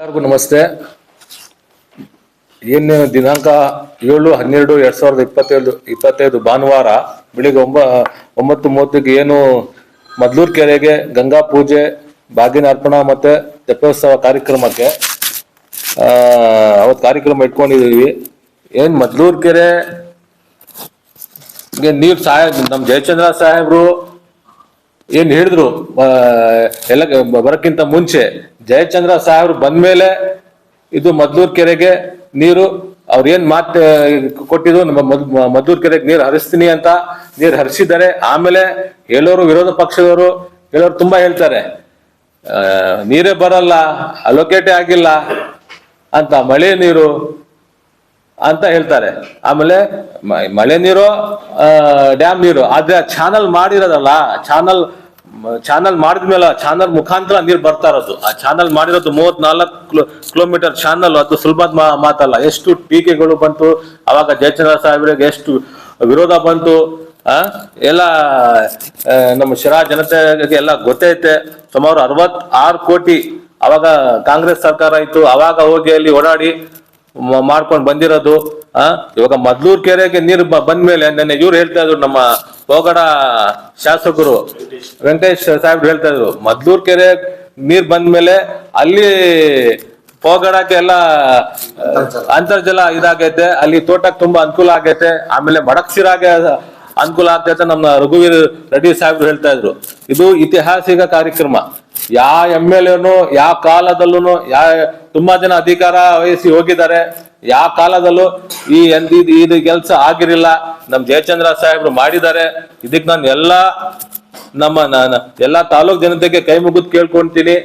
ಎಲ್ಲರಿಗೂ ನಮಸ್ತೆ. ಏನು ದಿನಾಂಕ 7/12/2025 ಭಾನುವಾರ ಬೆಳಿಗ್ಗೆ 9:30 ಏನು ಮದ್ಲೂರು ಕೆರೆಗೆ ಗಂಗಾ ಪೂಜೆ, ಬಾಗಿನ ಅರ್ಪಣಾ ಮತ್ತೆ ತೆಪ್ಪೋತ್ಸವ ಕಾರ್ಯಕ್ರಮಕ್ಕೆ ಅವತ್ತು ಕಾರ್ಯಕ್ರಮ ಇಟ್ಕೊಂಡಿದೀವಿ. ಏನ್ ಮದ್ಲೂರು ಕೆರೆ ನೀರು ನಮ್ಮ ಜಯಚಂದ್ರ ಸಾಹೇಬ್ರು ಏನ್ ಹೇಳಿದ್ರು ಎಲ್ಲ ಬರಕ್ಕಿಂತ ಮುಂಚೆ ಜಯಚಂದ್ರ ಸಾಹೇಬ್ರು ಬಂದ್ಮೇಲೆ ಇದು ಮದ್ಲೂರು ಕೆರೆಗೆ ನೀರು ಅವ್ರು ಏನ್ ಮಾತು ಕೊಟ್ಟಿದ್ರು, ಮದ್ಲೂರು ಕೆರೆಗೆ ನೀರು ಹರಿಸ್ತೀನಿ ಅಂತ ನೀರು ಹರಿಸಿದ್ದಾರೆ. ಆಮೇಲೆ ಹೇಳೋರು ವಿರೋಧ ಪಕ್ಷದವರು ಹೇಳೋರು ತುಂಬಾ ಹೇಳ್ತಾರೆ ನೀರೇ ಬರಲ್ಲ, ಅಲೋಕೇಟೇ ಆಗಿಲ್ಲ ಅಂತ, ಮಳೆ ನೀರು ಅಂತ ಹೇಳ್ತಾರೆ. ಆಮೇಲೆ ಮಳೆ ನೀರು ಡ್ಯಾಮ್ ನೀರು, ಆದ್ರೆ ಚಾನಲ್ ಮಾಡಿರೋದಲ್ಲ, ಚಾನಲ್ ಮಾಡಿದ್ಮೇಲೆ ಚಾನಲ್ ಮುಖಾಂತರ ನೀರು ಬರ್ತಾ ಇರೋದು. ಆ ಚಾನಲ್ ಮಾಡಿರೋದು 34 ಕಿಲೋಮೀಟರ್ ಚಾನಲ್, ಅದು ಸುಲಭದ ಮಾತಲ್ಲ. ಎಷ್ಟು ಟೀಕೆಗಳು ಬಂತು ಅವಾಗ ಜಯಚಂದ್ರ ಸಾಹೇಬ್ರಿಗೆ, ಎಷ್ಟು ವಿರೋಧ ಬಂತು ಎಲ್ಲ ನಮ್ಮ ಶಿರಾ ಜನತೆಗೆ ಎಲ್ಲ ಗೊತ್ತೈತೆ. ಸುಮಾರು 66 ಕೋಟಿ ಅವಾಗ ಕಾಂಗ್ರೆಸ್ ಸರ್ಕಾರ ಇತ್ತು, ಅವಾಗ ಹೋಗಿ ಅಲ್ಲಿ ಓಡಾಡಿ ಮಾಡ್ಕೊಂಡು ಬಂದಿರೋದು. ಇವಾಗ ಮದ್ಲೂರು ಕೆರೆಗೆ ನೀರು ಬಂದ್ಮೇಲೆ ನೆನ್ನೆ ಇವ್ರು ಹೇಳ್ತಾ ಇದ್ರು, ನಮ್ಮ ಪೋಗಡ ಶಾಸಕರು ವೆಂಕಟೇಶ್ ಸಾಹೇಬ್ರು ಹೇಳ್ತಾ ಇದ್ರು, ಮದ್ಲೂರು ಕೆರೆ ನೀರ್ ಬಂದ್ಮೇಲೆ ಅಲ್ಲಿ ಪೋಗಡಕ್ಕೆ ಎಲ್ಲ ಅಂತರ್ಜಲ ಇದಾಗೈತೆ, ಅಲ್ಲಿ ತೋಟಕ್ಕೆ ತುಂಬಾ ಅನುಕೂಲ ಆಗೈತೆ, ಆಮೇಲೆ ಮಡಕ್ಸಿರಾಗೆ ಅನುಕೂಲ ಆಗ್ತೈತೆ ನಮ್ಮ ರಘುವೀರ್ ರೆಡ್ಡಿ ಸಾಹೇಬ್ರು ಹೇಳ್ತಾ ಇದ್ರು. ಇದು ಐತಿಹಾಸಿಕ ಕಾರ್ಯಕ್ರಮ. ಯಾವ MLA ಯಾವ ಕಾಲದಲ್ಲೂ ತುಂಬಾ ಜನ ಅಧಿಕಾರ ವಹಿಸಿ ಹೋಗಿದ್ದಾರೆ, ಯಾವ ಕಾಲದಲ್ಲೂ ಇದು ಕೆಲಸ ಆಗಿರಲಿಲ್ಲ. ನಮ್ ಜಯಚಂದ್ರ ಸಾಹೇಬ್ರು ಮಾಡಿದ್ದಾರೆ. ಇದಕ್ಕೆ ನಾನು ಎಲ್ಲಾ ತಾಲೂಕ್ ಜನತೆಗೆ ಕೈ ಮುಗಿದು ಕೇಳ್ಕೊಂತೀನಿ,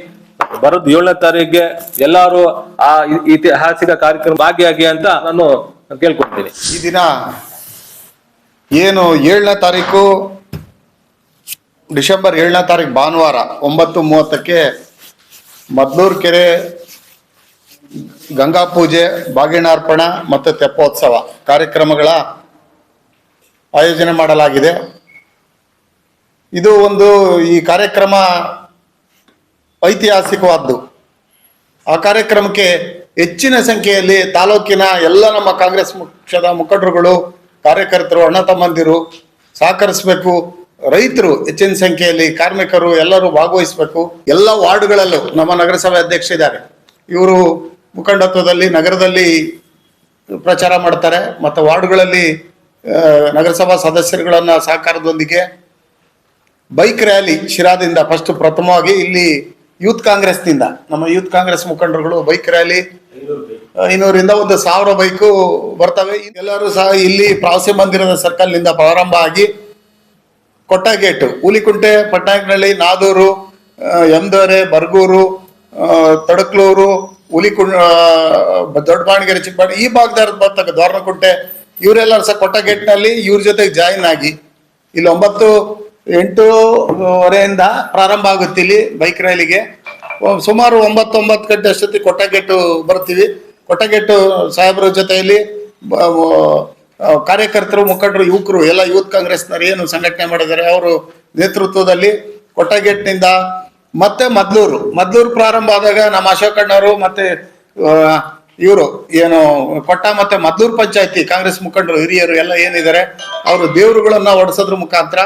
ಬರೋದು 7ನೇ ತಾರೀಕಿಗೆ ಎಲ್ಲಾರು ಆ ಐತಿಹಾಸಿಕ ಕಾರ್ಯಕ್ರಮ ಭಾಗಿಯಾಗಿ ಅಂತ ನಾನು ಕೇಳ್ಕೊಳ್ತೀನಿ. ಈ ದಿನ ಏನು 7ನೇ ತಾರೀಕು ಡಿಸೆಂಬರ್ 7ನೇ ತಾರೀಕು ಭಾನುವಾರ 9:30ಕ್ಕೆ ಮದ್ಲೂರು ಕೆರೆ ಗಂಗಾ ಪೂಜೆ, ಬಾಗಿನಾರ್ಪಣ ಮತ್ತು ತೆಪ್ಪೋತ್ಸವ ಕಾರ್ಯಕ್ರಮಗಳ ಆಯೋಜನೆ ಮಾಡಲಾಗಿದೆ. ಇದು ಈ ಕಾರ್ಯಕ್ರಮ ಐತಿಹಾಸಿಕವಾದ್ದು. ಆ ಕಾರ್ಯಕ್ರಮಕ್ಕೆ ಹೆಚ್ಚಿನ ಸಂಖ್ಯೆಯಲ್ಲಿ ತಾಲೂಕಿನ ಎಲ್ಲ ನಮ್ಮ ಕಾಂಗ್ರೆಸ್ ಪಕ್ಷದ ಮುಖಂಡರುಗಳು, ಕಾರ್ಯಕರ್ತರು, ಅಣ್ಣ ತಮ್ಮಂದಿರು ಸಹಕರಿಸಬೇಕು. ರೈತರು ಹೆಚ್ಚಿನ ಸಂಖ್ಯೆಯಲ್ಲಿ, ಕಾರ್ಮಿಕರು ಎಲ್ಲರೂ ಭಾಗವಹಿಸಬೇಕು. ಎಲ್ಲ ವಾರ್ಡ್ಗಳಲ್ಲೂ ನಮ್ಮ ನಗರಸಭೆ ಅಧ್ಯಕ್ಷ ಇದ್ದಾರೆ, ಇವರು ಮುಖಂಡತ್ವದಲ್ಲಿ ನಗರದಲ್ಲಿ ಪ್ರಚಾರ ಮಾಡ್ತಾರೆ. ಮತ್ತು ವಾರ್ಡ್ಗಳಲ್ಲಿ ನಗರಸಭಾ ಸದಸ್ಯರುಗಳನ್ನ ಸಹಕಾರದೊಂದಿಗೆ ಬೈಕ್ ರ್ಯಾಲಿ ಶಿರಾದಿಂದ ಫಸ್ಟ್ ಪ್ರಥಮವಾಗಿ, ಇಲ್ಲಿ ಯೂತ್ ಕಾಂಗ್ರೆಸ್ನಿಂದ ನಮ್ಮ ಯೂತ್ ಕಾಂಗ್ರೆಸ್ ಮುಖಂಡರುಗಳು ಬೈಕ್ ರ್ಯಾಲಿ 500ರಿಂದ 1000 ಬೈಕು ಬರ್ತವೆ. ಎಲ್ಲರೂ ಸಹ ಇಲ್ಲಿ ಪ್ರವಾಸಿ ಮಂದಿರದ ಸರ್ಕಲ್ನಿಂದ ಪ್ರಾರಂಭ ಆಗಿ ಕೊಟ್ಟಗೇಟು, ಹುಲಿಕುಂಟೆ, ಪಟ್ಟಣಹಳ್ಳಿ, ನಾದೂರು, ಯಮದೊರೆ, ಬರ್ಗೂರು, ತಡಕ್ಲೂರು, ದೊಡ್ಡಬಾಣಗೆರೆ, ಚಿಕ್ಕಬಾಣಿ ಈ ಭಾಗದ ಬರ್ತಕ್ಕ ದ್ವಾರನಕುಂಟೆ, ಇವರೆಲ್ಲರೂ ಸಹ ಕೊಟ್ಟಗೇಟ್ನಲ್ಲಿ ಇವ್ರ ಜೊತೆಗೆ ಜಾಯಿನ್ ಆಗಿ ಇಲ್ಲಿ 8:30ರಿಂದ ಪ್ರಾರಂಭ ಆಗುತ್ತೆ. ಇಲ್ಲಿ ಬೈಕ್ ರ್ಯಾಲಿಗೆ ಸುಮಾರು 9 ಗಂಟೆ ಅಷ್ಟೊತ್ತಿಗೆ ಕೊಟ್ಟಗೇಟು ಬರ್ತೀವಿ. ಕೊಟ್ಟಗೇಟು ಸಾಹೇಬ್ರ ಜೊತೆಯಲ್ಲಿ ಕಾರ್ಯಕರ್ತರು, ಮುಖಂಡರು, ಯುವಕರು ಎಲ್ಲ ಯೂತ್ ಕಾಂಗ್ರೆಸ್ನವರು ಏನು ಸಂಘಟನೆ ಮಾಡಿದ್ದಾರೆ ಅವರು ನೇತೃತ್ವದಲ್ಲಿ ಕೊಟ್ಟಗೇಟ್ನಿಂದ ಮತ್ತೆ ಮದ್ಲೂರು ಪ್ರಾರಂಭ ಆದಾಗ ನಮ್ಮ ಅಶೋಕಣ್ಣವರು ಮತ್ತೆ ಇವರು ಏನು ಕೊಟ್ಟ ಮತ್ತೆ ಮದ್ಲೂರು ಪಂಚಾಯತಿ ಕಾಂಗ್ರೆಸ್ ಮುಖಂಡರು, ಹಿರಿಯರು ಎಲ್ಲ ಏನಿದ್ದಾರೆ ಅವರು ದೇವರುಗಳನ್ನ ಹೊಡೆಸೋದ್ರ ಮುಖಾಂತರ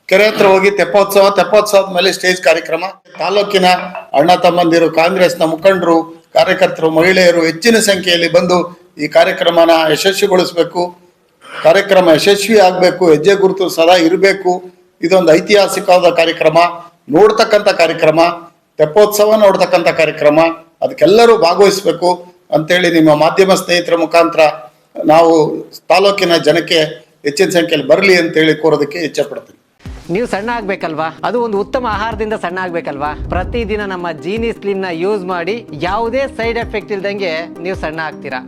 ಕೆರೆ ಹತ್ರ ಹೋಗಿ ತೆಪ್ಪೋತ್ಸವದ ಮೇಲೆ ಸ್ಟೇಜ್ ಕಾರ್ಯಕ್ರಮ. ತಾಲೂಕಿನ ಅಣ್ಣ ತಮ್ಮಂದಿರು, ಕಾಂಗ್ರೆಸ್ನ ಮುಖಂಡರು, ಕಾರ್ಯಕರ್ತರು, ಮಹಿಳೆಯರು ಹೆಚ್ಚಿನ ಸಂಖ್ಯೆಯಲ್ಲಿ ಬಂದು ಈ ಕಾರ್ಯಕ್ರಮನ ಯಶಸ್ವಿಗೊಳಿಸಬೇಕು. ಕಾರ್ಯಕ್ರಮ ಯಶಸ್ವಿ ಆಗಬೇಕು, ಹೆಜ್ಜೆ ಗುರುತು ಸದಾ ಇರಬೇಕು. ಇದೊಂದು ಐತಿಹಾಸಿಕವಾದ ಕಾರ್ಯಕ್ರಮ, ನೋಡ್ತಕ್ಕಂಥ ಕಾರ್ಯಕ್ರಮ, ತೆಪ್ಪೋತ್ಸವ ನೋಡ್ತಕ್ಕಂಥ ಕಾರ್ಯಕ್ರಮ. ಅದಕ್ಕೆಲ್ಲರೂ ಭಾಗವಹಿಸಬೇಕು ಅಂತೇಳಿ ನಿಮ್ಮ ಮಾಧ್ಯಮ ಸ್ನೇಹಿತರ ಮುಖಾಂತರ ನಾವು ತಾಲೂಕಿನ ಜನಕ್ಕೆ ಹೆಚ್ಚಿನ ಸಂಖ್ಯೆಯಲ್ಲಿ ಬರಲಿ ಅಂತೇಳಿ ಕೋರೋದಕ್ಕೆ ಇಚ್ಛೆ ಪಡ್ತೀನಿ. ನೀವು ಸಣ್ಣ ಆಗ್ಬೇಕಲ್ವಾ? ಅದು ಒಂದು ಉತ್ತಮ ಆಹಾರದಿಂದ ಸಣ್ಣ ಆಗ್ಬೇಕಲ್ವಾ? ಪ್ರತಿದಿನ ನಮ್ಮ ಜೀನಿ ಸ್ಲಿಮ್ನ ಯೂಸ್ ಮಾಡಿ ಯಾವುದೇ ಸೈಡ್ ಎಫೆಕ್ಟ್ ಇಲ್ದಂಗೆ ನೀವು ಸಣ್ಣ ಆಗ್ತೀರಾ.